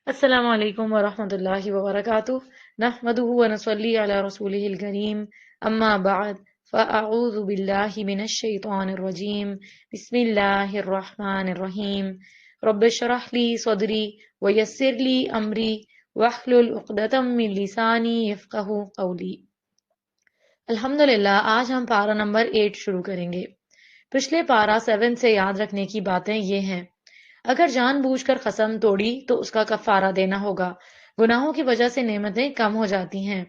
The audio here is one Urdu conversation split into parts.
السلام علیکم ورحمۃ اللہ وبرکاتہ، نحمده ونصلی علی رسولہ الکریم، اما بعد فاعوذ باللہ من الشیطان الرجیم، بسم اللہ الرحمن الرحیم، رب اشرح لی صدری ویسر لی امری واحلل عقدۃ من لسانی یفقہوا قولی۔ الحمدللہ، آج ہم پارہ نمبر 8 شروع کریں گے۔ پچھلے پارہ 7 سے یاد رکھنے کی باتیں یہ ہیں: اگر جان بوجھ کر قسم توڑی تو اس کا کفارہ دینا ہوگا۔ گناہوں کی وجہ سے نعمتیں کم ہو جاتی ہیں۔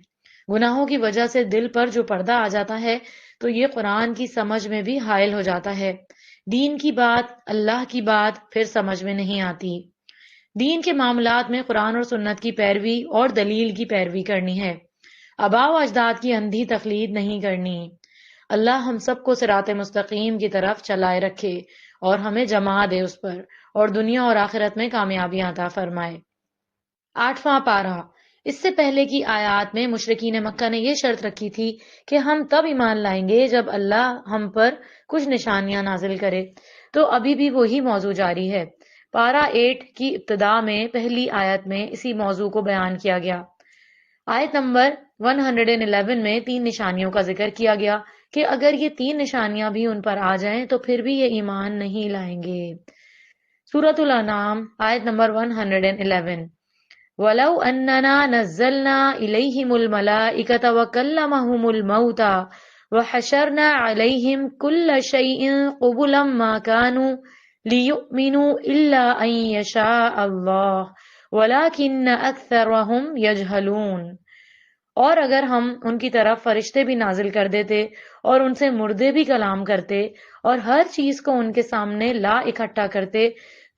گناہوں کی وجہ سے دل پر جو پردہ آ جاتا ہے تو یہ قرآن کی سمجھ میں بھی حائل ہو جاتا ہے۔ دین کی بات، اللہ کی بات پھر سمجھ میں نہیں آتی۔ دین کے معاملات میں قرآن اور سنت کی پیروی اور دلیل کی پیروی کرنی ہے، آباء و اجداد کی اندھی تقلید نہیں کرنی۔ اللہ ہم سب کو صراط مستقیم کی طرف چلائے رکھے اور ہمیں جما دے اس پر، اور دنیا اور آخرت میں کامیابیاں عطا فرمائے۔ 8واں پارہ۔ اس سے پہلے کی آیات میں مشرکین مکہ نے یہ شرط رکھی تھی کہ ہم تب ایمان لائیں گے جب اللہ ہم پر کچھ نشانیاں نازل کرے، تو ابھی بھی وہی موضوع جاری ہے۔ پارہ 8 کی ابتدا میں پہلی آیت میں اسی موضوع کو بیان کیا گیا۔ آیت نمبر 111 میں 3 نشانیوں کا ذکر کیا گیا کہ اگر یہ 3 نشانیاں بھی ان پر آ جائیں تو پھر بھی یہ ایمان نہیں لائیں گے۔ سورۃ الانعام آیت نمبر 111: وَلَوْ أَنَّنَا نَزَّلْنَا إِلَيْهِمُ الْمَلَائِكَةَ وَكَلَّمَهُمُ الْمَوْتَى وَحَشَرْنَا عَلَيْهِمْ كُلَّ شَيْءٍ قُبُلًا مَا كَانُوا لِيُؤْمِنُوا إِلَّا أَن يَشَاءَ اللَّهُ وَلَكِنَّ أَكْثَرَهُمْ يَجْهَلُونَ۔ اور اگر ہم ان کی طرف فرشتے بھی نازل کر دیتے اور ان سے مردے بھی کلام کرتے اور ہر چیز کو ان کے سامنے لا اکٹھا کرتے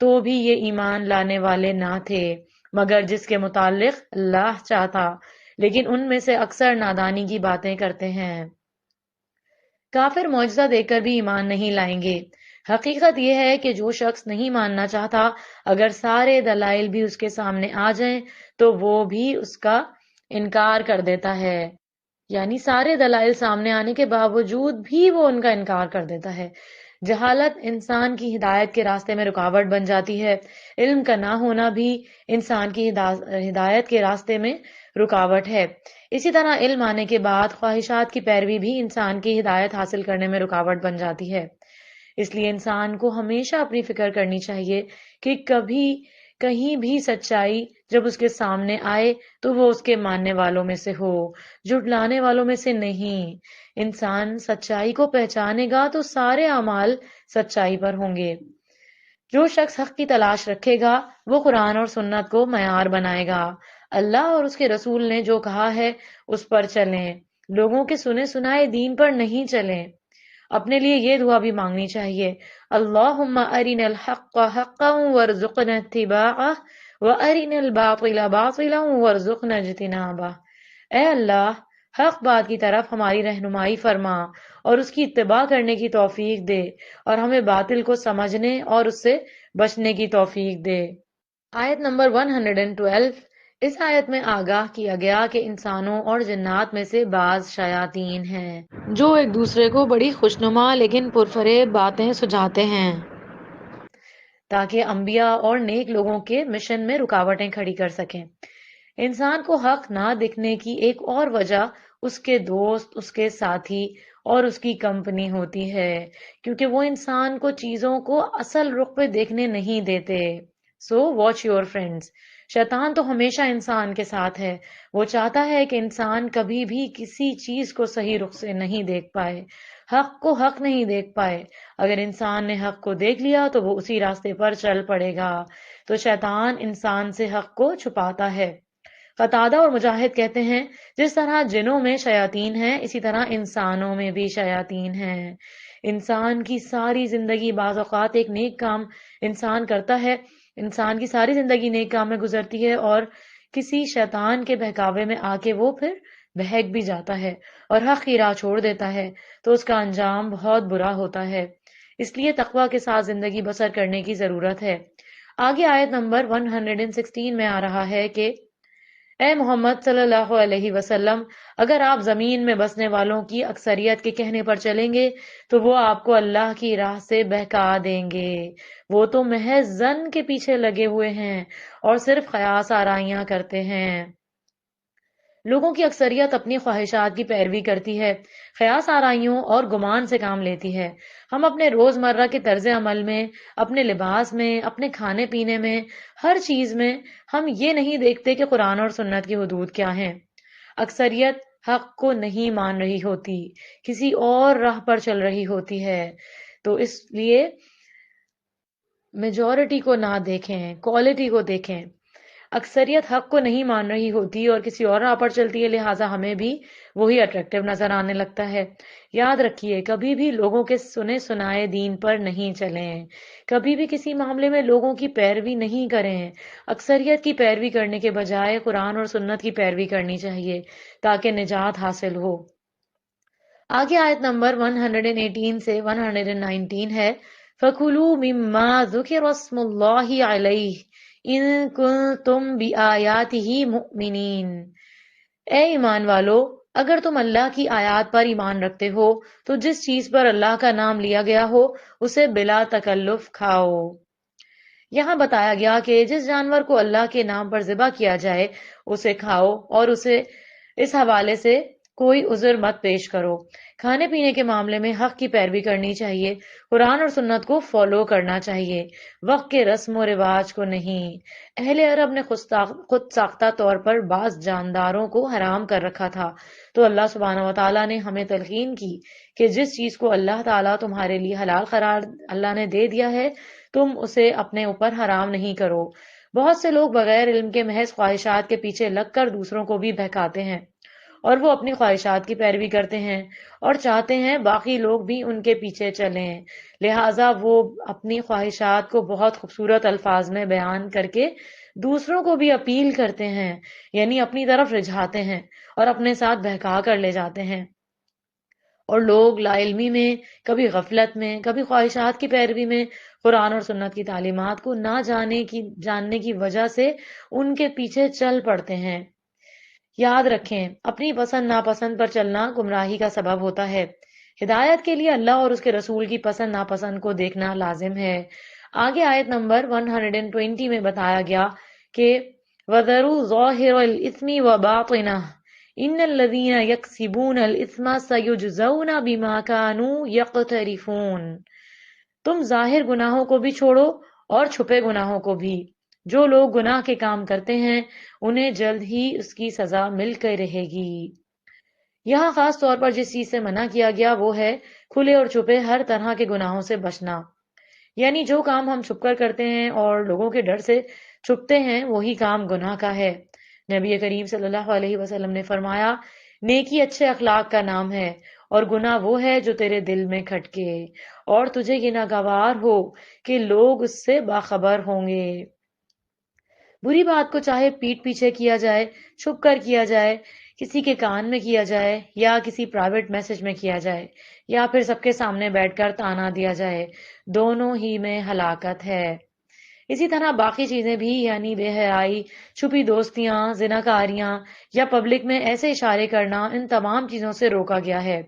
تو بھی یہ ایمان لانے والے نہ تھے مگر جس کے متعلق اللہ چاہتا، لیکن ان میں سے اکثر نادانی کی باتیں کرتے ہیں۔ کافر معجزہ دیکھ کر بھی ایمان نہیں لائیں گے۔ حقیقت یہ ہے کہ جو شخص نہیں ماننا چاہتا، اگر سارے دلائل بھی اس کے سامنے آ جائیں تو وہ بھی اس کا انکار کر دیتا ہے، یعنی سارے دلائل سامنے آنے کے باوجود بھی وہ ان کا انکار کر دیتا ہے۔ جہالت انسان کی ہدایت کے راستے میں رکاوٹ بن جاتی ہے۔ علم کا نہ ہونا بھی انسان کی ہدایت کے راستے میں رکاوٹ ہے۔ اسی طرح علم آنے کے بعد خواہشات کی پیروی بھی انسان کی ہدایت حاصل کرنے میں رکاوٹ بن جاتی ہے۔ اس لیے انسان کو ہمیشہ اپنی فکر کرنی چاہیے کہ کبھی کہیں بھی سچائی جب اس کے سامنے آئے تو وہ اس کے ماننے والوں میں سے ہو، جھٹلانے والوں میں سے نہیں۔ انسان سچائی کو پہچانے گا تو سارے اعمال سچائی پر ہوں گے۔ جو شخص حق کی تلاش رکھے گا وہ قرآن اور سنت کو معیار بنائے گا۔ اللہ اور اس کے رسول نے جو کہا ہے اس پر چلیں، لوگوں کے سنے سنائے دین پر نہیں چلیں۔ اپنے لیے یہ دعا بھی مانگنی چاہیے: اللہم ارنا الحق حقا وارزقنا اتباعہ وارنا الباطل باطلا وارزقنا اجتنابہ۔ اے اللہ، حق بات کی طرف ہماری رہنمائی فرما اور اس کی اتباع کرنے کی توفیق دے، اور ہمیں باطل کو سمجھنے اور اس سے بچنے کی توفیق دے۔ آیت نمبر 112۔ اس آیت میں آگاہ کیا گیا کہ انسانوں اور جنات میں سے بعض شیاطین ہیں جو ایک دوسرے کو بڑی خوشنما لیکن پرفریب باتیں سجھاتے ہیں تاکہ انبیاء اور نیک لوگوں کے مشن میں رکاوٹیں کھڑی کر سکیں۔ انسان کو حق نہ دکھنے کی ایک اور وجہ اس کے دوست، اس کے ساتھی اور اس کی کمپنی ہوتی ہے، کیونکہ وہ انسان کو چیزوں کو اصل رخ پہ دیکھنے نہیں دیتے۔ سو واچ یور فرینڈز۔ شیطان تو ہمیشہ انسان کے ساتھ ہے۔ وہ چاہتا ہے کہ انسان کبھی بھی کسی چیز کو صحیح رخ سے نہیں دیکھ پائے، حق کو حق نہیں دیکھ پائے۔ اگر انسان نے حق کو دیکھ لیا تو وہ اسی راستے پر چل پڑے گا۔ تو شیطان انسان سے حق کو چھپاتا ہے۔ قتادہ اور مجاہد کہتے ہیں، جس طرح جنوں میں شیاطین ہیں اسی طرح انسانوں میں بھی شیاطین ہیں۔ انسان کی ساری زندگی بعض اوقات ایک نیک کام انسان کرتا ہے، انسان کی ساری زندگی نیک کام میں گزرتی ہے اور کسی شیطان کے بہکاوے میں آ کے وہ پھر بہک بھی جاتا ہے اور حق کی راہ چھوڑ دیتا ہے تو اس کا انجام بہت برا ہوتا ہے۔ اس لیے تقوی کے ساتھ زندگی بسر کرنے کی ضرورت ہے۔ آگے آیت نمبر 116 میں آ رہا ہے کہ اے محمد صلی اللہ علیہ وسلم، اگر آپ زمین میں بسنے والوں کی اکثریت کے کہنے پر چلیں گے تو وہ آپ کو اللہ کی راہ سے بہکا دیں گے۔ وہ تو محض زن کے پیچھے لگے ہوئے ہیں اور صرف خیاس آرائیاں کرتے ہیں۔ لوگوں کی اکثریت اپنی خواہشات کی پیروی کرتی ہے، خیاس آرائیوں اور گمان سے کام لیتی ہے۔ ہم اپنے روز مرہ کے طرز عمل میں، اپنے لباس میں، اپنے کھانے پینے میں، ہر چیز میں ہم یہ نہیں دیکھتے کہ قرآن اور سنت کی حدود کیا ہیں۔ اکثریت حق کو نہیں مان رہی ہوتی، کسی اور راہ پر چل رہی ہوتی ہے۔ تو اس لیے میجورٹی کو نہ دیکھیں، کوالٹی کو دیکھیں۔ اکثریت حق کو نہیں مان رہی ہوتی اور کسی اور راہ پر چلتی ہے، لہٰذا ہمیں بھی وہی اٹریکٹیو نظر آنے لگتا ہے۔ یاد رکھیے، کبھی بھی لوگوں کے سنے سنائے دین پر نہیں چلیں، کبھی بھی کسی معاملے میں لوگوں کی پیروی نہیں کریں۔ اکثریت کی پیروی کرنے کے بجائے قرآن اور سنت کی پیروی کرنی چاہیے تاکہ نجات حاصل ہو۔ آگے آیت نمبر 118 سے 119 ہے، فَكُلُوا مِمَّا ذُكِرَ اسْمُ اللَّهِ عَلَيْهِ إِن كُنتُم بِآيَاتِهِ مُؤْمِنِينَ۔ اے ایمان والو، اگر تم اللہ کی آیات پر ایمان رکھتے ہو تو جس چیز پر اللہ کا نام لیا گیا ہو اسے بلا تکلف کھاؤ۔ یہاں بتایا گیا کہ جس جانور کو اللہ کے نام پر ذبح کیا جائے اسے کھاؤ اور اسے اس حوالے سے کوئی عذر مت پیش کرو۔ کھانے پینے کے معاملے میں حق کی پیروی کرنی چاہیے، قرآن اور سنت کو فالو کرنا چاہیے، وقت کے رسم و رواج کو نہیں۔ اہل عرب نے خود ساختہ طور پر بعض جانداروں کو حرام کر رکھا تھا، تو اللہ سبحانہ و تعالیٰ نے ہمیں تلقین کی کہ جس چیز کو اللہ تعالیٰ تمہارے لیے حلال قرار اللہ نے دے دیا ہے تم اسے اپنے اوپر حرام نہیں کرو۔ بہت سے لوگ بغیر علم کے محض خواہشات کے پیچھے لگ کر دوسروں کو بھی بہکاتے ہیں، اور وہ اپنی خواہشات کی پیروی کرتے ہیں اور چاہتے ہیں باقی لوگ بھی ان کے پیچھے چلیں، لہٰذا وہ اپنی خواہشات کو بہت خوبصورت الفاظ میں بیان کر کے دوسروں کو بھی اپیل کرتے ہیں، یعنی اپنی طرف رجھاتے ہیں اور اپنے ساتھ بہکا کر لے جاتے ہیں۔ اور لوگ لا علمی میں، کبھی غفلت میں، کبھی خواہشات کی پیروی میں قرآن اور سنت کی تعلیمات کو نہ جاننے کی وجہ سے ان کے پیچھے چل پڑتے ہیں۔ یاد رکھیں، اپنی پسند ناپسند پر چلنا گمراہی کا سبب ہوتا ہے۔ ہدایت کے لیے اللہ اور اس کے رسول کی پسند ناپسند کو دیکھنا لازم ہے۔ آگے آیت نمبر 120 میں بتایا گیا کہ وَذَرُوا ظَاهِرَ الْإِثْمِ وَبَاطِنَهُ إِنَّ الَّذِينَ يَكْسِبُونَ الْإِثْمَ سَيُجْزَوْنَ بِمَا كَانُوا يَقْتَرِفُونَ۔ تم ظاہر گناہوں کو بھی چھوڑو اور چھپے گناہوں کو بھی۔ جو لوگ گناہ کے کام کرتے ہیں انہیں جلد ہی اس کی سزا مل کر رہے گی۔ یہاں خاص طور پر جس چیز سے منع کیا گیا وہ ہے کھلے اور چھپے ہر طرح کے گناہوں سے بچنا، یعنی جو کام ہم چھپ کر کرتے ہیں اور لوگوں کے ڈر سے چھپتے ہیں وہی کام گناہ کا ہے۔ نبی کریم صلی اللہ علیہ وسلم نے فرمایا، نیکی اچھے اخلاق کا نام ہے اور گناہ وہ ہے جو تیرے دل میں کھٹکے اور تجھے یہ ناگوار ہو کہ لوگ اس سے باخبر ہوں گے۔ بری بات کو چاہے پیٹ پیچھے کیا جائے، چھپ کر کیا جائے، کسی کے کان میں کیا جائے یا کسی پرائیویٹ میسج میں کیا جائے یا پھر سب کے سامنے بیٹھ کر تانا دیا جائے، دونوں ہی میں ہلاکت ہے۔ اسی طرح باقی چیزیں بھی، یعنی بے حیائی، چھپی دوستیاں، زناکاریاں یا پبلک میں ایسے اشارے کرنا، ان تمام چیزوں سے روکا گیا ہے۔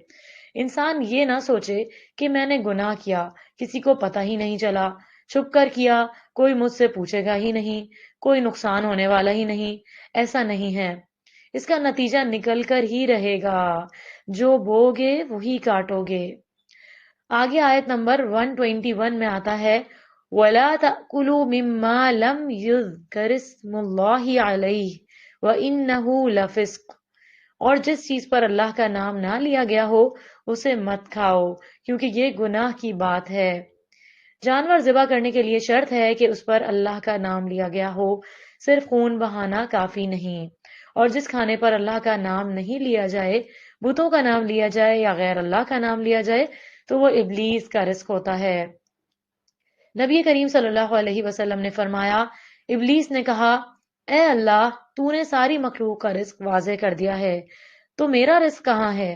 انسان یہ نہ سوچے کہ میں نے گناہ کیا، کسی کو پتہ ہی نہیں چلا، چھپ کر کیا، کوئی مجھ سے پوچھے گا ہی نہیں، کوئی نقصان ہونے والا ہی نہیں۔ ایسا نہیں ہے، اس کا نتیجہ نکل کر ہی رہے گا، جو بوگے وہی کاٹو گے۔ آگے آیت نمبر 121 میں آتا ہے، وَلَا تَأْكُلُوا مِمَّا لَمْ يُذْكَرِ اسْمُ اللَّهِ عَلَيْهِ وَإِنَّهُ لَفِسْقٌ۔ اور جس چیز پر اللہ کا نام نہ لیا گیا ہو اسے مت کھاؤ، کیونکہ یہ گناہ کی بات ہے۔ جانور ذبح کرنے کے لیے شرط ہے کہ اس پر اللہ کا نام لیا گیا ہو، صرف خون بہانا کافی نہیں۔ اور جس کھانے پر اللہ کا نام نہیں لیا جائے، بتوں کا نام لیا جائے یا غیر اللہ کا نام لیا جائے تو وہ ابلیس کا رزق ہوتا ہے۔ نبی کریم صلی اللہ علیہ وسلم نے فرمایا، ابلیس نے کہا، اے اللہ، تو نے ساری مخلوق کا رزق واضح کر دیا ہے، تو میرا رزق کہاں ہے؟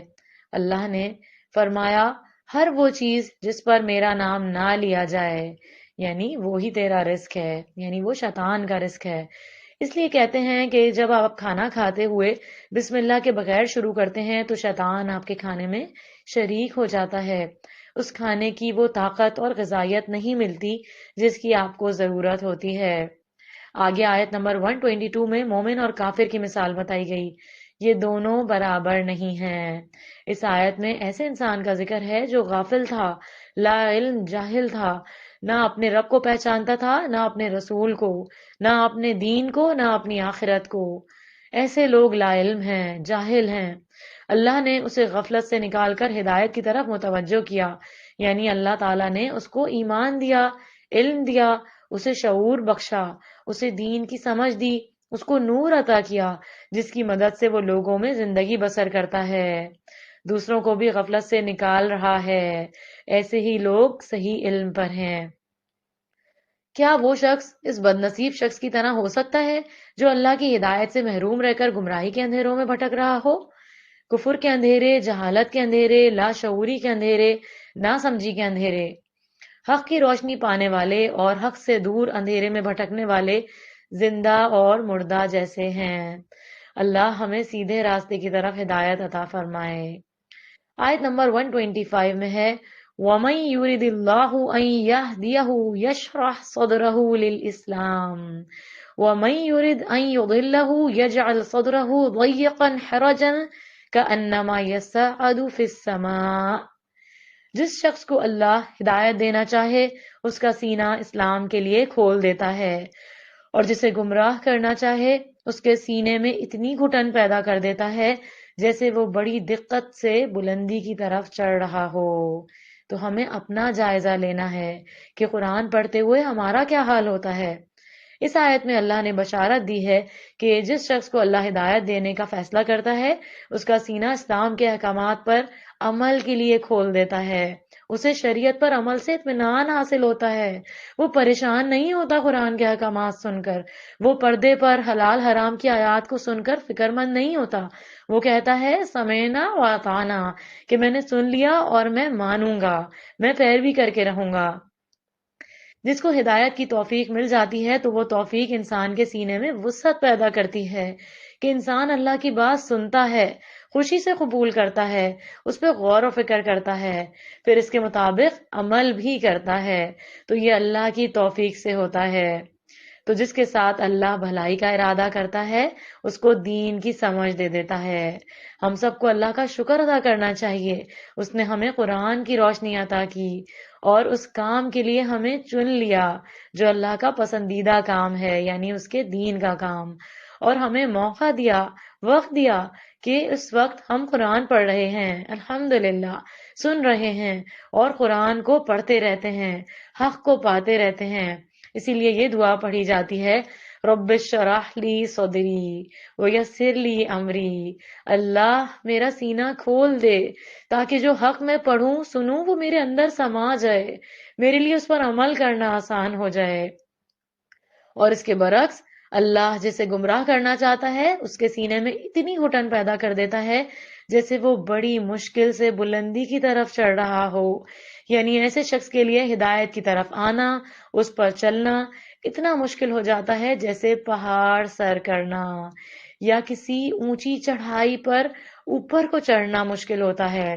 اللہ نے فرمایا، ہر وہ چیز جس پر میرا نام نہ لیا جائے، یعنی وہی تیرا رزق ہے، یعنی وہ شیطان کا رزق ہے۔ اس لیے کہتے ہیں کہ جب آپ کھانا کھاتے ہوئے بسم اللہ کے بغیر شروع کرتے ہیں تو شیطان آپ کے کھانے میں شریک ہو جاتا ہے. اس کھانے کی وہ طاقت اور غذائیت نہیں ملتی جس کی آپ کو ضرورت ہوتی ہے. آگے آیت نمبر 122 میں مومن اور کافر کی مثال بتائی گئی. یہ دونوں برابر نہیں ہیں. اس آیت میں ایسے انسان کا ذکر ہے جو غافل تھا، لا علم، جاہل تھا، نہ اپنے رب کو پہچانتا تھا، نہ اپنے رسول کو، نہ اپنے دین کو، نہ اپنی آخرت کو. ایسے لوگ لا علم ہیں، جاہل ہیں. اللہ نے اسے غفلت سے نکال کر ہدایت کی طرف متوجہ کیا، یعنی اللہ تعالیٰ نے اس کو ایمان دیا، علم دیا، اسے شعور بخشا، اسے دین کی سمجھ دی، اس کو نور عطا کیا جس کی مدد سے وہ لوگوں میں زندگی بسر کرتا ہے، دوسروں کو بھی غفلت سے نکال رہا ہے. ایسے ہی لوگ صحیح علم پر ہیں. کیا وہ شخص اس بد نصیب شخص کی طرح ہو سکتا ہے جو اللہ کی ہدایت سے محروم رہ کر گمراہی کے اندھیروں میں بھٹک رہا ہو؟ کفر کے اندھیرے، جہالت کے اندھیرے، لاشعوری کے اندھیرے، ناسمجھی کے اندھیرے. حق کی روشنی پانے والے اور حق سے دور اندھیرے میں بھٹکنے والے زندہ اور مردہ جیسے ہیں. اللہ ہمیں سیدھے راستے کی طرف ہدایت عطا فرمائے. آیت نمبر 125 میں ہے وَمَن يُرِدِ اللَّهُ أَن يَهْدِيَهُ يَشْرَحْ صَدْرَهُ لِلْإِسْلَامِ وَمَن يُرِدْ أَن يُضِلَّهُ يَجْعَلْ صَدْرَهُ ضَيِّقًا حَرَجًا كَأَنَّمَا يَصَّعَّدُ فِي السَّمَاءِ. جس شخص کو اللہ ہدایت دینا چاہے اس کا سینہ اسلام کے لیے کھول دیتا ہے، اور جسے گمراہ کرنا چاہے اس کے سینے میں اتنی گھٹن پیدا کر دیتا ہے جیسے وہ بڑی دقت سے بلندی کی طرف چڑھ رہا ہو. تو ہمیں اپنا جائزہ لینا ہے کہ قرآن پڑھتے ہوئے ہمارا کیا حال ہوتا ہے. اس آیت میں اللہ نے بشارت دی ہے کہ جس شخص کو اللہ ہدایت دینے کا فیصلہ کرتا ہے اس کا سینہ اسلام کے احکامات پر عمل کے لیے کھول دیتا ہے، اسے شریعت پر عمل سے اطمینان حاصل ہوتا ہے، وہ پریشان نہیں ہوتا قرآن کے احکامات سن کر، وہ پردے پر حلال حرام کی آیات کو سن کر فکر مند نہیں ہوتا. وہ کہتا ہے سمعنا و اطعنا، کہ میں نے سن لیا اور میں مانوں گا، میں پیروی کر کے رہوں گا. جس کو ہدایت کی توفیق مل جاتی ہے تو وہ توفیق انسان کے سینے میں وسعت پیدا کرتی ہے کہ انسان اللہ کی بات سنتا ہے، خوشی سے قبول کرتا ہے، اس پہ غور و فکر کرتا ہے، پھر اس کے مطابق عمل بھی کرتا ہے. تو یہ اللہ کی توفیق سے ہوتا ہے. تو جس کے ساتھ اللہ بھلائی کا ارادہ کرتا ہے اس کو دین کی سمجھ دے دیتا ہے. ہم سب کو اللہ کا شکر ادا کرنا چاہیے، اس نے ہمیں قرآن کی روشنی عطا کی اور اس کام کے لیے ہمیں چن لیا جو اللہ کا پسندیدہ کام ہے، یعنی اس کے دین کا کام، اور ہمیں موقع دیا، وقت دیا کہ اس وقت ہم قرآن پڑھ رہے ہیں، الحمدللہ سن رہے ہیں اور قرآن کو پڑھتے رہتے ہیں، حق کو پاتے رہتے ہیں. اسی لیے یہ دعا پڑھی جاتی ہے رب اشرح لی صدری ویسر لی امری. اللہ میرا سینہ کھول دے تاکہ جو حق میں پڑھوں سنوں وہ میرے اندر سما جائے، میرے لیے اس پر عمل کرنا آسان ہو جائے. اور اس کے برعکس اللہ جسے گمراہ کرنا چاہتا ہے اس کے سینے میں اتنی گھٹن پیدا کر دیتا ہے جیسے وہ بڑی مشکل سے بلندی کی طرف چڑھ رہا ہو. یعنی ایسے شخص کے لیے ہدایت کی طرف آنا، اس پر چلنا اتنا مشکل ہو جاتا ہے جیسے پہاڑ سر کرنا یا کسی اونچی چڑھائی پر اوپر کو چڑھنا مشکل ہوتا ہے.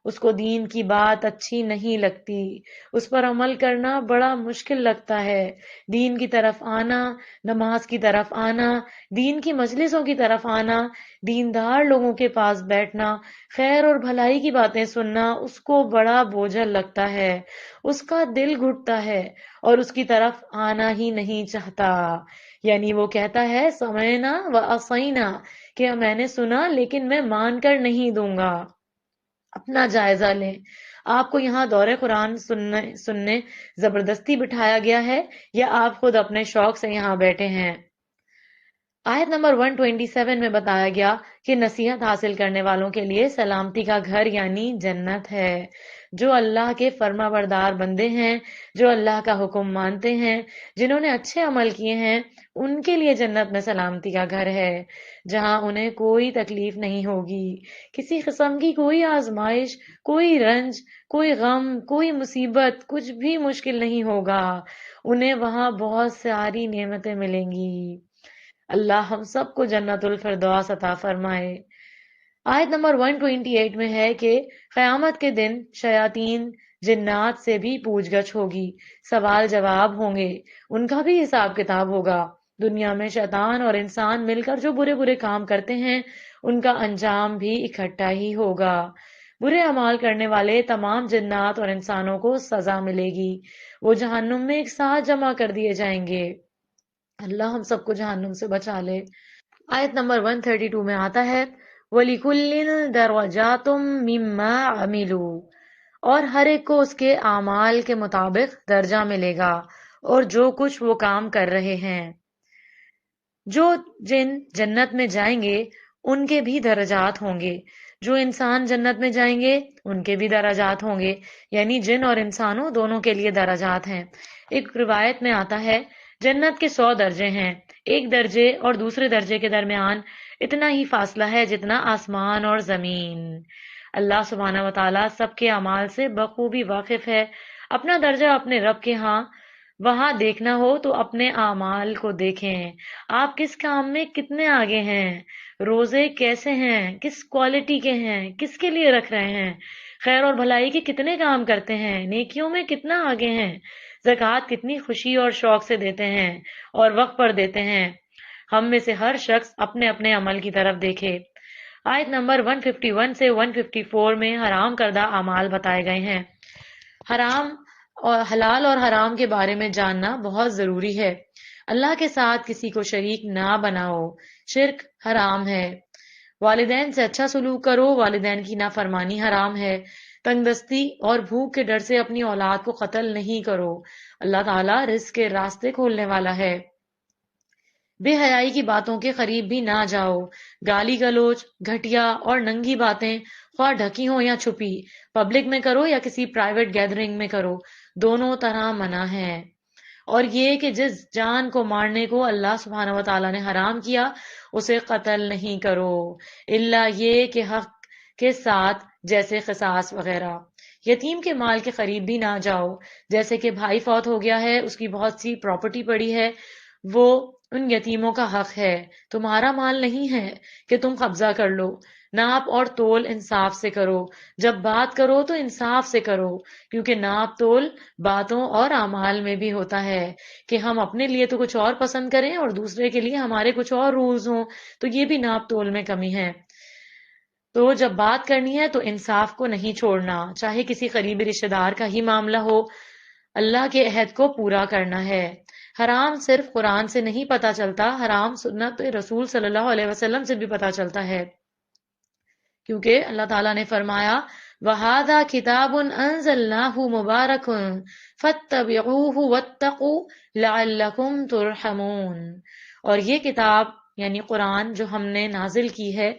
اس کو دین کی بات اچھی نہیں لگتی، اس پر عمل کرنا بڑا مشکل لگتا ہے. دین کی طرف آنا، نماز کی طرف آنا، دین کی مجلسوں کی طرف آنا، دیندار لوگوں کے پاس بیٹھنا، خیر اور بھلائی کی باتیں سننا اس کو بڑا بوجھل لگتا ہے، اس کا دل گھٹتا ہے اور اس کی طرف آنا ہی نہیں چاہتا. یعنی وہ کہتا ہے سمعنا و اطعنا، کہ میں نے سنا لیکن میں مان کر نہیں دوں گا. اپنا جائزہ لیں. آپ کو یہاں دور قرآن سننے زبردستی بٹھایا گیا ہے یا آپ خود اپنے شوق سے یہاں بیٹھے ہیں؟ آیت نمبر 127 میں بتایا گیا کہ نصیحت حاصل کرنے والوں کے لیے سلامتی کا گھر یعنی جنت ہے. جو اللہ کے فرما بردار بندے ہیں، جو اللہ کا حکم مانتے ہیں، جنہوں نے اچھے عمل کیے ہیں، ان کے لیے جنت میں سلامتی کا گھر ہے جہاں انہیں کوئی تکلیف نہیں ہوگی، کسی قسم کی کوئی آزمائش، کوئی رنج، کوئی غم، کوئی مصیبت، کچھ بھی مشکل نہیں ہوگا. انہیں وہاں بہت ساری نعمتیں ملیں گی. اللہ ہم سب کو جنت الفردوس عطا فرمائے۔ آیت نمبر 128 میں ہے کہ قیامت کے دن شیاطین جنات سے بھی پوچھ گچھ ہوگی، سوال جواب ہوں گے، ان کا بھی حساب کتاب ہوگا۔ دنیا میں شیطان اور انسان مل کر جو برے برے کام کرتے ہیں ان کا انجام بھی اکٹھا ہی ہوگا۔ برے اعمال کرنے والے تمام جنات اور انسانوں کو سزا ملے گی، وہ جہنم میں ایک ساتھ جمع کر دیے جائیں گے۔ اللہ ہم سب کو جہنم سے بچا لے۔ آیت نمبر 132 میں آتا ہے وَلِكُلٍّ دَرَجَاتٌ مِّمَّا عَمِلُوا، اور ہر ایک کو اس کے اعمال کے مطابق درجہ ملے گا اور جو کچھ وہ کام کر رہے ہیں۔ جو جن جنت میں جائیں گے ان کے بھی درجات ہوں گے، جو انسان جنت میں جائیں گے ان کے بھی درجات ہوں گے، یعنی جن اور انسانوں دونوں کے لیے درجات ہیں۔ ایک روایت میں آتا ہے جنت کے 100 درجے ہیں، ایک درجے اور دوسرے درجے کے درمیان اتنا ہی فاصلہ ہے جتنا آسمان اور زمین۔ اللہ سبحانہ و تعالیٰ سب کے اعمال سے بخوبی واقف ہے۔ اپنا درجہ اپنے رب کے ہاں وہاں دیکھنا ہو تو اپنے اعمال کو دیکھیں، آپ کس کام میں کتنے آگے ہیں، روزے کیسے ہیں، کس کوالٹی کے ہیں، کس کے لیے رکھ رہے ہیں، خیر اور بھلائی کے کتنے کام کرتے ہیں، نیکیوں میں کتنا آگے ہیں، زکوٰۃ کتنی خوشی اور شوق سے دیتے ہیں اور وقت پر دیتے ہیں۔ ہم میں سے ہر شخص اپنے اپنے عمل کی طرف دیکھے۔ آیت نمبر 151 سے 154 میں حرام کردہ اعمال بتائے گئے ہیں۔ حرام اور حلال اور حرام کے بارے میں جاننا بہت ضروری ہے۔ اللہ کے ساتھ کسی کو شریک نہ بناؤ، شرک حرام ہے۔ والدین سے اچھا سلوک کرو، والدین کی نافرمانی حرام ہے۔ تنگ دستی اور بھوک کے ڈر سے اپنی اولاد کو قتل نہیں کرو، اللہ تعالیٰ رزق کے راستے کھولنے والا ہے۔ بے حیائی کی باتوں کے قریب بھی نہ جاؤ، گالی گلوچ، گھٹیا اور ننگی باتیں خواہ ڈھکی ہوں یا چھپی، پبلک میں کرو یا کسی پرائیویٹ گیدرنگ میں کرو، دونوں طرح منع ہے۔ اور یہ کہ جس جان کو مارنے کو اللہ سبحانہ و تعالیٰ نے حرام کیا اسے قتل نہیں کرو، الا یہ کہ حق کے ساتھ، جیسے قصاص وغیرہ۔ یتیم کے مال کے قریب بھی نہ جاؤ، جیسے کہ بھائی فوت ہو گیا ہے، اس کی بہت سی پراپرٹی پڑی ہے، وہ ان یتیموں کا حق ہے، تمہارا مال نہیں ہے کہ تم قبضہ کر لو۔ ناپ اور تول انصاف سے کرو، جب بات کرو تو انصاف سے کرو، کیونکہ ناپ تول باتوں اور اعمال میں بھی ہوتا ہے کہ ہم اپنے لیے تو کچھ اور پسند کریں اور دوسرے کے لیے ہمارے کچھ اور رولز ہوں، تو یہ بھی ناپ تول میں کمی ہے۔ تو جب بات کرنی ہے تو انصاف کو نہیں چھوڑنا، چاہے کسی قریبی رشتے دار کا ہی معاملہ ہو، اللہ کے عہد کو پورا کرنا ہے۔ حرام صرف قرآن سے نہیں پتہ چلتا، حرام سنت رسول صلی اللہ علیہ وسلم سے بھی پتہ چلتا ہے، کیونکہ اللہ تعالیٰ نے فرمایا وَهَذَا كِتَابٌ أَنزَلْنَاهُ مُبَارَكٌ فَاتَّبِعُوهُ وَاتَّقُوا لَعَلَّكُمْ تُرْحَمُونَ، اور یہ کتاب یعنی قرآن جو ہم نے نازل کی ہے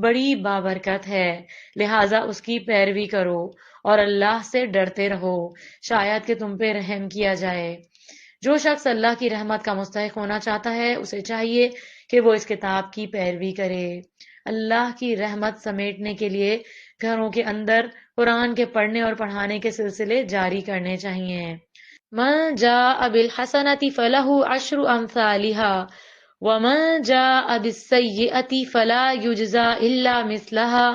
بڑی بابرکت ہے، لہٰذا اس کی پیروی کرو اور اللہ سے ڈرتے رہو، شاید کہ تم پہ رحم کیا جائے۔ جو شخص اللہ کی رحمت کا مستحق ہونا چاہتا ہے اسے چاہیے کہ وہ اس کتاب کی پیروی کرے۔ اللہ کی رحمت سمیٹنے کے لیے گھروں کے اندر قرآن کے پڑھنے اور پڑھانے کے سلسلے جاری کرنے چاہیے۔ من جاء بالحسنۃ فلہ عشر امثالها ومن جاء بالسیئۃ فلا یجزی الا مثلها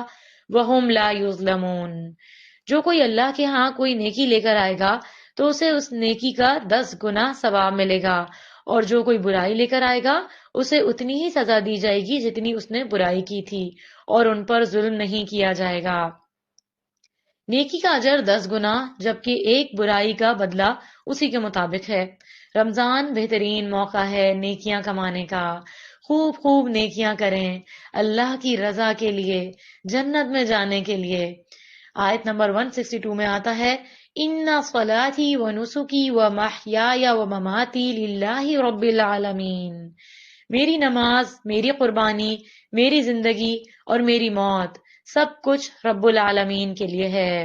وهم لا یظلمون، جو کوئی اللہ کے ہاں کوئی نیکی لے کر آئے گا تو اسے اس نیکی کا 10 گنا ثواب ملے گا، اور جو کوئی برائی لے کر آئے گا اسے اتنی ہی سزا دی جائے گی جتنی اس نے برائی کی تھی، اور ان پر ظلم نہیں کیا جائے گا۔ نیکی کا اجر 10 گنا جبکہ ایک برائی کا بدلہ اسی کے مطابق ہے۔ رمضان بہترین موقع ہے نیکیاں کمانے کا، خوب خوب نیکیاں کریں اللہ کی رضا کے لیے، جنت میں جانے کے لیے۔ آیت نمبر 162 میں آتا ہے ان صلاتی و نسکی و محیای و مماتی للہ رب العالمین، میری نماز، میری قربانی، میری زندگی اور میری موت سب کچھ رب العالمین کے لیے ہے۔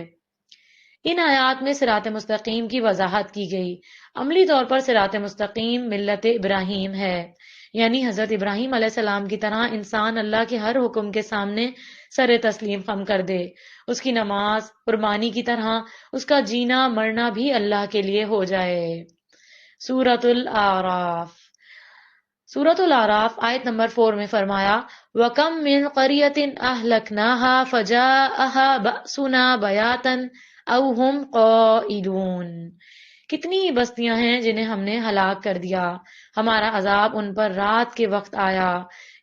ان آیات میں صراط مستقیم کی وضاحت کی گئی۔ عملی طور پر صراط مستقیم ملت ابراہیم ہے، یعنی حضرت ابراہیم علیہ السلام کی طرح انسان اللہ کے ہر حکم کے سامنے سر تسلیم خم کر دے، اس کی نماز قربانی کی طرح اس کا جینا مرنا بھی اللہ کے لیے ہو جائے۔ سورۃ الاعراف۔ سورۃ الاعراف آیت نمبر 4 میں فرمایا وَكَم مِّن قَرْيَةٍ أَهْلَكْنَاهَا فَجَاءَهَا بَأْسُنَا بَيَاتًا أَوْ هُمْ قَائِلُونَ، کتنی بستیاں ہیں جنہیں ہم نے ہلاک کر دیا، ہمارا عذاب ان پر رات کے وقت آیا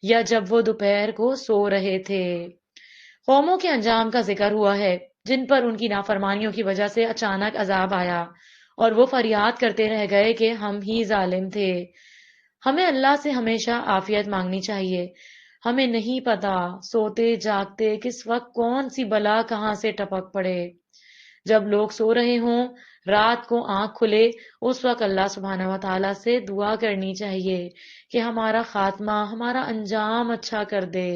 یا جب وہ دوپہر کو سو رہے تھے۔ قوموں کے انجام کا ذکر ہوا ہے جن پر ان کی نافرمانیوں کی وجہ سے اچانک عذاب آیا اور وہ فریاد کرتے رہ گئے کہ ہم ہی ظالم تھے۔ ہمیں اللہ سے ہمیشہ عافیت مانگنی چاہیے۔ ہمیں نہیں پتا سوتے جاگتے کس وقت کون سی بلا کہاں سے ٹپک پڑے۔ جب لوگ سو رہے ہوں، رات کو آنکھ کھلے، اس وقت اللہ سبحانہ و تعالیٰ سے دعا کرنی چاہیے کہ ہمارا خاتمہ، ہمارا انجام اچھا کر دے۔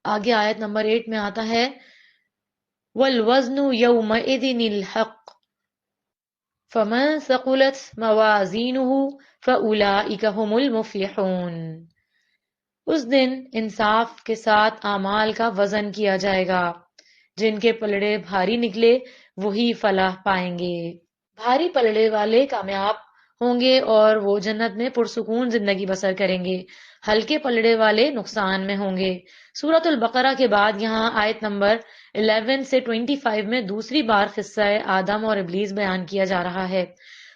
آگے آیت نمبر 8 میں آتا ہے وَالْوَزْنُ يَوْمَئِذٍ الْحَقُّ فَمَنْ ثَقُلَتْ مَوَازِينُهُ فَأُولَئِكَ هُمُ الْمُفْلِحُونَ، اس دن انصاف کے ساتھ اعمال کا وزن کیا جائے گا، جن کے پلڑے بھاری نکلے وہی فلاح پائیں گے۔ بھاری پلڑے والے کامیاب ہوں گے اور وہ جنت میں پرسکون زندگی بسر کریں گے، ہلکے پلڑے والے نقصان میں ہوں گے۔ سورۃ البقرہ کے بعد یہاں آیت نمبر 11 سے 25 میں دوسری بار قصہ آدم اور ابلیس بیان کیا جا رہا ہے۔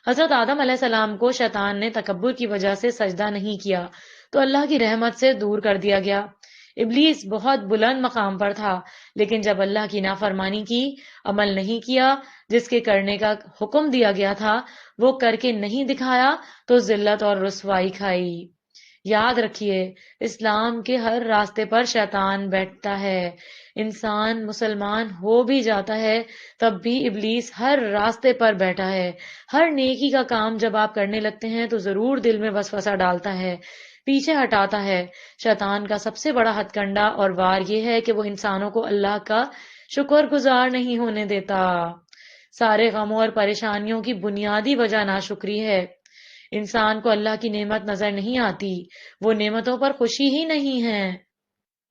حضرت آدم علیہ السلام کو شیطان نے تکبر کی وجہ سے سجدہ نہیں کیا تو اللہ کی رحمت سے دور کر دیا گیا۔ ابلیس بہت بلند مقام پر تھا، لیکن جب اللہ کی نافرمانی کی، عمل نہیں کیا جس کے کرنے کا حکم دیا گیا تھا، وہ کر کے نہیں دکھایا تو ذلت اور رسوائی کھائی۔ یاد رکھیے، اسلام کے ہر راستے پر شیطان بیٹھتا ہے۔ انسان مسلمان ہو بھی جاتا ہے تب بھی ابلیس ہر راستے پر بیٹھا ہے۔ ہر نیکی کا کام جب آپ کرنے لگتے ہیں تو ضرور دل میں وسوسہ ڈالتا ہے، پیچھے ہٹاتا ہے۔ شیطان کا سب سے بڑا ہتھ کنڈا اور وار یہ ہے کہ وہ انسانوں کو اللہ کا شکر گزار نہیں ہونے دیتا۔ سارے غموں اور پریشانیوں کی بنیادی وجہ ناشکری ہے۔ انسان کو اللہ کی نعمت نظر نہیں آتی، وہ نعمتوں پر خوشی ہی نہیں ہے،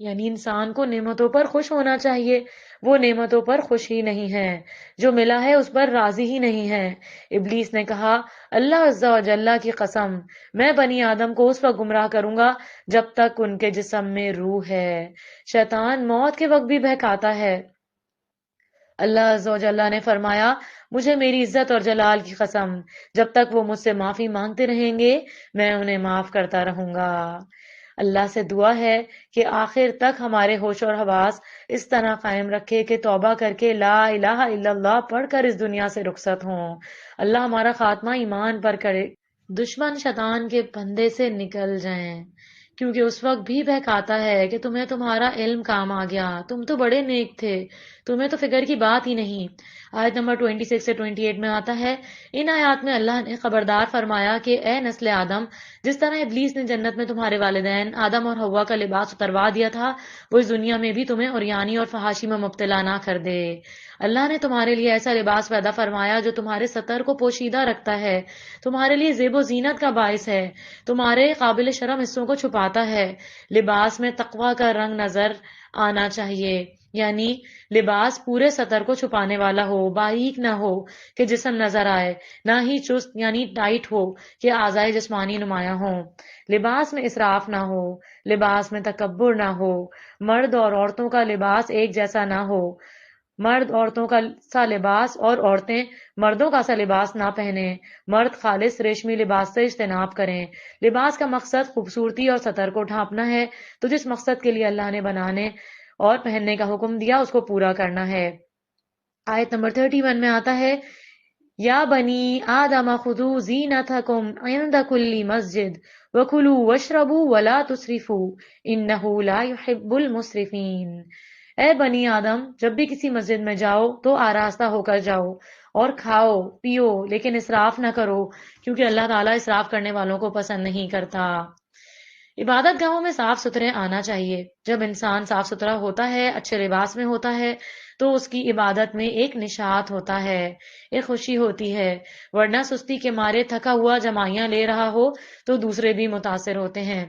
یعنی انسان کو نعمتوں پر خوش ہونا چاہیے، وہ نعمتوں پر خوش ہی نہیں ہے، جو ملا ہے اس پر راضی ہی نہیں ہے۔ ابلیس نے کہا اللہ عز و جل کی قسم، میں بنی آدم کو اس وقت گمراہ کروں گا جب تک ان کے جسم میں روح ہے۔ شیطان موت کے وقت بھی بہکاتا ہے۔ اللہ عز و جل نے فرمایا مجھے میری عزت اور جلال کی قسم، جب تک وہ مجھ سے معافی مانگتے رہیں گے میں انہیں معاف کرتا رہوں گا۔ اللہ سے دعا ہے کہ آخر تک ہمارے ہوش اور حواس اس طرح قائم رکھے کہ توبہ کر کے لا الہ الا اللہ پڑھ کر اس دنیا سے رخصت ہوں۔ اللہ ہمارا خاتمہ ایمان پر کرے، دشمن شیطان کے پھندے سے نکل جائیں، کیونکہ اس وقت بھی بہکاتا ہے کہ تمہیں تمہارا علم کام آ گیا، تم تو بڑے نیک تھے، تمہیں تو فکر کی بات ہی نہیں۔ آیت نمبر 26 سے 28 میں آتا ہے ان آیات میں اللہ نے خبردار فرمایا کہ اے نسل آدم، جس طرح ابلیس نے جنت میں تمہارے والدین آدم اور حوا کا لباس اتروا دیا تھا، وہ اس دنیا میں بھی تمہیں عریانی اور فحاشی میں مبتلا نہ کر دے۔ اللہ نے تمہارے لیے ایسا لباس پیدا فرمایا جو تمہارے ستر کو پوشیدہ رکھتا ہے، تمہارے لیے زیب و زینت کا باعث ہے، تمہارے قابل شرم حصوں کو چھپاتا ہے۔ لباس میں تقوی کا رنگ نظر آنا چاہیے، یعنی لباس پورے سطر کو چھپانے والا ہو، باریک نہ ہو کہ جسم نظر آئے، نہ ہی چست یعنی ٹائٹ ہو کہ اعضائے جسمانی نمایاں ہوں۔ لباس میں اسراف نہ ہو، لباس میں تکبر نہ ہو، مرد اور عورتوں کا لباس ایک جیسا نہ ہو، مرد عورتوں کا سا لباس اور عورتیں مردوں کا سا لباس نہ پہنیں، مرد خالص ریشمی لباس سے اجتناب کریں۔ لباس کا مقصد خوبصورتی اور سطر کو ڈھانپنا ہے، تو جس مقصد کے لیے اللہ نے بنانے اور پہننے کا حکم دیا اس کو پورا کرنا ہے۔ آیت نمبر 31 میں آتا ہے یا بنی آدم خذوا زینتکم عند کل مسجد وکلوا واشربوا ولا تسرفوا انہ لا یحب المسرفین۔ اے بنی آدم، جب بھی کسی مسجد میں جاؤ تو آراستہ ہو کر جاؤ اور کھاؤ پیو، لیکن اسراف نہ کرو، کیونکہ اللہ تعالیٰ اسراف کرنے والوں کو پسند نہیں کرتا۔ عبادت گاہوں میں صاف ستھرے آنا چاہیے۔ جب انسان صاف ستھرا ہوتا ہے، اچھے لباس میں ہوتا ہے، تو اس کی عبادت میں ایک نشاط ہوتا ہے، ایک خوشی ہوتی ہے، ورنہ سستی کے مارے تھکا ہوا جمائیاں لے رہا ہو تو دوسرے بھی متاثر ہوتے ہیں۔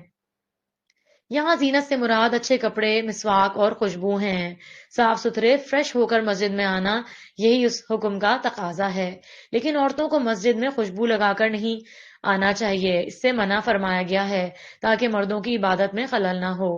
یہاں زینت سے مراد اچھے کپڑے، مسواک اور خوشبو ہیں۔ صاف ستھرے فریش ہو کر مسجد میں آنا یہی اس حکم کا تقاضا ہے، لیکن عورتوں کو مسجد میں خوشبو لگا کر نہیں، آنا چاہیے، اس سے منع فرمایا گیا ہے تاکہ مردوں کی عبادت میں خلل نہ ہو۔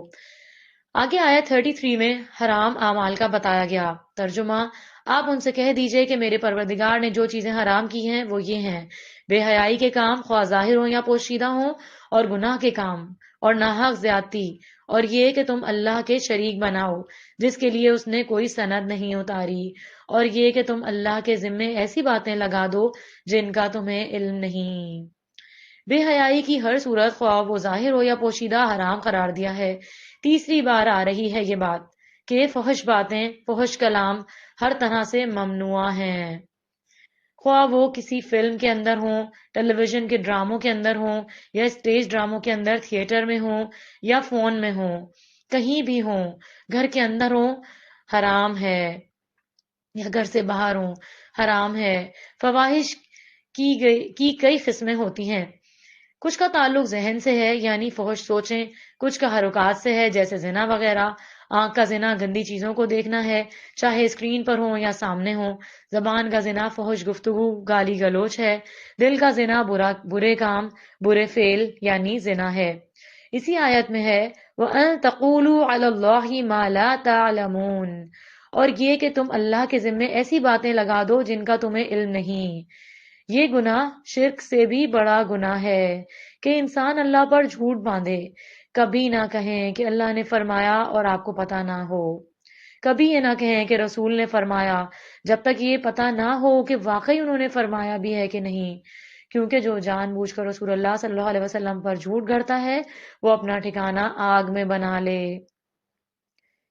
آگے آیت 33 میں حرام اعمال کا بتایا گیا۔ ترجمہ: آپ ان سے کہہ دیجئے کہ میرے پروردگار نے جو چیزیں حرام کی ہیں وہ یہ ہیں: بے حیائی کے کام خواہ ظاہر ہوں یا پوشیدہ ہوں، اور گناہ کے کام، اور ناحق زیادتی، اور یہ کہ تم اللہ کے شریک بناؤ جس کے لیے اس نے کوئی سند نہیں اتاری، اور یہ کہ تم اللہ کے ذمے ایسی باتیں لگا دو جن کا تمہیں علم نہیں۔ بے حیائی کی ہر صورت خواہ وہ ظاہر ہو یا پوشیدہ حرام قرار دیا ہے۔ تیسری بار آ رہی ہے یہ بات کہ فحش باتیں، فحش کلام ہر طرح سے ممنوع ہیں، خواہ وہ کسی فلم کے اندر ہوں، ٹیلی ویژن کے ڈراموں کے اندر ہوں، یا اسٹیج ڈراموں کے اندر تھیٹر میں ہوں، یا فون میں ہوں، کہیں بھی ہوں، گھر کے اندر ہوں، حرام ہے، یا گھر سے باہر ہوں، حرام ہے۔ فواحش کی کئی قسمیں ہوتی ہیں، کچھ کا تعلق ذہن سے ہے یعنی فحش سوچیں، کچھ کا حرکات سے ہے جیسے زنا وغیرہ۔ آنکھ کا زنا گندی چیزوں کو دیکھنا ہے، چاہے اسکرین پر ہو یا سامنے ہو۔ زبان کا زنا فحش گفتگو، گالی گلوچ ہے۔ دل کا زنا برے کام، برے فعل یعنی زنا ہے۔ اسی آیت میں ہے وَأَن تَقُولُوا عَلَى اللَّهِ مَا لَا تَعْلَمُونَ، اور یہ کہ تم اللہ کے ذمے ایسی باتیں لگا دو جن کا تمہیں علم نہیں۔ یہ گناہ شرک سے بھی بڑا گناہ ہے کہ انسان اللہ پر جھوٹ باندھے۔ کبھی نہ کہیں کہ اللہ نے فرمایا اور آپ کو پتہ نہ ہو، کبھی یہ نہ کہیں کہ رسول نے فرمایا جب تک یہ پتہ نہ ہو کہ واقعی انہوں نے فرمایا بھی ہے کہ نہیں، کیونکہ جو جان بوجھ کر رسول اللہ صلی اللہ علیہ وسلم پر جھوٹ گھڑتا ہے وہ اپنا ٹھکانہ آگ میں بنا لے،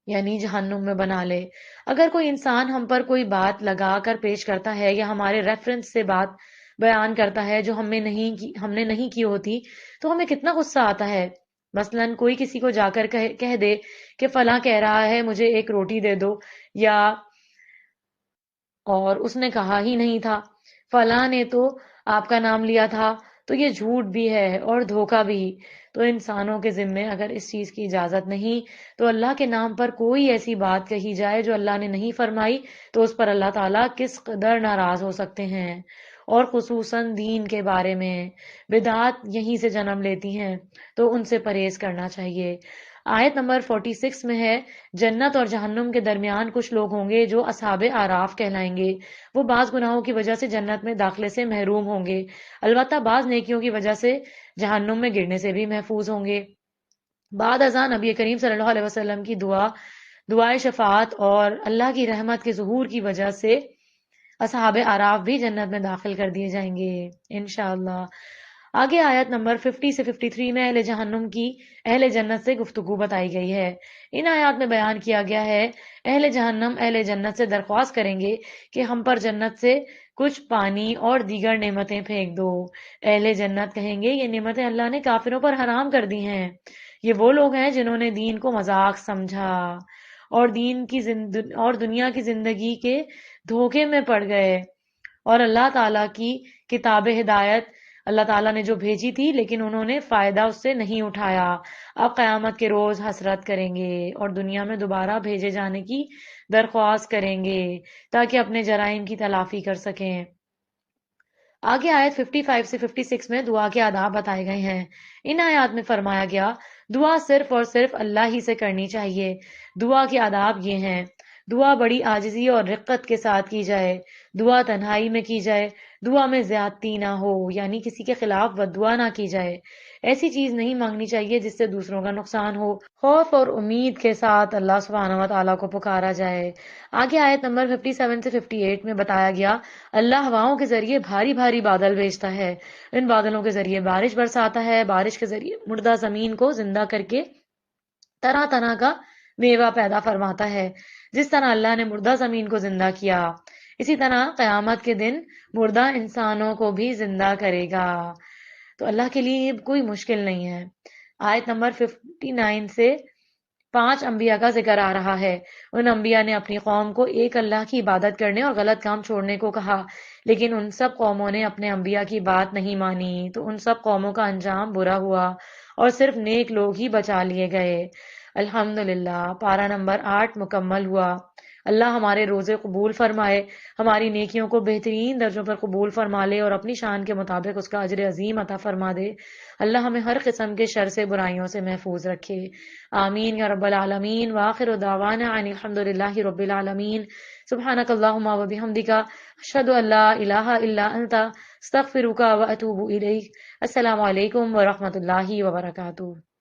یعنی جہنم میں بنا لے۔ اگر کوئی انسان ہم پر کوئی بات لگا کر پیش کرتا ہے یا ہمارے ریفرنس سے بات بیان کرتا ہے جو ہم نے نہیں کی ہوتی تو ہمیں کتنا غصہ آتا ہے۔ مثلاً کوئی کسی کو جا کر کہہ دے کہ فلاں کہہ رہا ہے مجھے ایک روٹی دے دو، یا اور اس نے کہا ہی نہیں تھا، فلاں نے تو آپ کا نام لیا تھا، تو یہ جھوٹ بھی ہے اور دھوکہ بھی۔ تو انسانوں کے ذمے اگر اس چیز کی اجازت نہیں تو اللہ کے نام پر کوئی ایسی بات کہی جائے جو اللہ نے نہیں فرمائی تو اس پر اللہ تعالیٰ کس قدر ناراض ہو سکتے ہیں۔ اور خصوصاً دین کے بارے میں بدعات یہیں سے جنم لیتی ہیں، تو ان سے پرہیز کرنا چاہیے۔ آیت نمبر 46 میں ہے جنت اور جہنم کے درمیان کچھ لوگ ہوں گے جو اصحاب اعراف کہلائیں گے، وہ بعض گناہوں کی وجہ سے جنت میں داخلے سے محروم ہوں گے، البتہ بعض نیکیوں کی وجہ سے جہنم میں گرنے سے بھی محفوظ ہوں گے۔ بعد ازاں نبی کریم صلی اللہ علیہ وسلم کی دعائے شفاعت اور اللہ کی رحمت کے ظہور کی وجہ سے اصحاب اعراف بھی جنت میں داخل کر دیے جائیں گے انشاءاللہ۔ آگے آیت نمبر 50 سے 53 میں اہل جہنم کی اہل جنت سے گفتگو بتائی گئی ہے۔ ان آیات میں بیان کیا گیا ہے اہل جہنم اہل جنت سے درخواست کریں گے کہ ہم پر جنت سے کچھ پانی اور دیگر نعمتیں پھینک دو۔ اہل جنت کہیں گے یہ نعمتیں اللہ نے کافروں پر حرام کر دی ہیں۔ یہ وہ لوگ ہیں جنہوں نے دین کو مذاق سمجھا اور دنیا کی زندگی کے دھوکے میں پڑ گئے، اور اللہ تعالیٰ کی کتاب ہدایت اللہ تعالیٰ نے جو بھیجی تھی لیکن انہوں نے فائدہ اس سے نہیں اٹھایا، اب قیامت کے روز حسرت کریں گے اور دنیا میں دوبارہ بھیجے جانے کی درخواست کریں گے تاکہ اپنے جرائم کی تلافی کر سکیں۔ آگے آیت 55 سے 56 میں دعا کے آداب بتائے گئے ہیں۔ ان آیات میں فرمایا گیا دعا صرف اور صرف اللہ ہی سے کرنی چاہیے۔ دعا کے آداب یہ ہیں: دعا بڑی عاجزی اور رقت کے ساتھ کی جائے، دعا تنہائی میں کی جائے، دعا میں زیادتی نہ ہو یعنی کسی کے خلاف بددعا نہ کی جائے، ایسی چیز نہیں مانگنی چاہیے جس سے دوسروں کا نقصان ہو، خوف اور امید کے ساتھ اللہ سبحانہ و تعالیٰ کو پکارا جائے۔ آگے آیت نمبر 57 سے 58 میں بتایا گیا اللہ ہواؤں کے ذریعے بھاری بھاری بادل بھیجتا ہے، ان بادلوں کے ذریعے بارش برساتا ہے، بارش کے ذریعے مردہ زمین کو زندہ کر کے طرح طرح کا میوہ پیدا فرماتا ہے۔ جس طرح اللہ نے مردہ زمین کو زندہ کیا اسی طرح قیامت کے دن مردہ انسانوں کو بھی زندہ کرے گا، تو اللہ کے لیے یہ کوئی مشکل نہیں ہے۔ آیت نمبر 59 سے 5 انبیاء کا ذکر آ رہا ہے۔ ان انبیاء نے اپنی قوم کو ایک اللہ کی عبادت کرنے اور غلط کام چھوڑنے کو کہا، لیکن ان سب قوموں نے اپنے انبیاء کی بات نہیں مانی تو ان سب قوموں کا انجام برا ہوا اور صرف نیک لوگ ہی بچا لیے گئے۔ الحمدللہ، پارہ نمبر 8 مکمل ہوا۔ اللہ ہمارے روزے قبول فرمائے، ہماری نیکیوں کو بہترین درجوں پر قبول فرما لے اور اپنی شان کے مطابق اس کا اجر عظیم عطا فرما دے۔ اللہ ہمیں ہر قسم کے شر سے، برائیوں سے محفوظ رکھے، آمین یا رب العالمین۔ وآخر دعوانا ان الحمد للہ رب العالمین۔ سبحانک اللہم و بحمدک، اشہد ان لا الہ الا انت، استغفرک و اتوب الیک۔ السلام علیکم ورحمۃ اللہ وبرکاتہ۔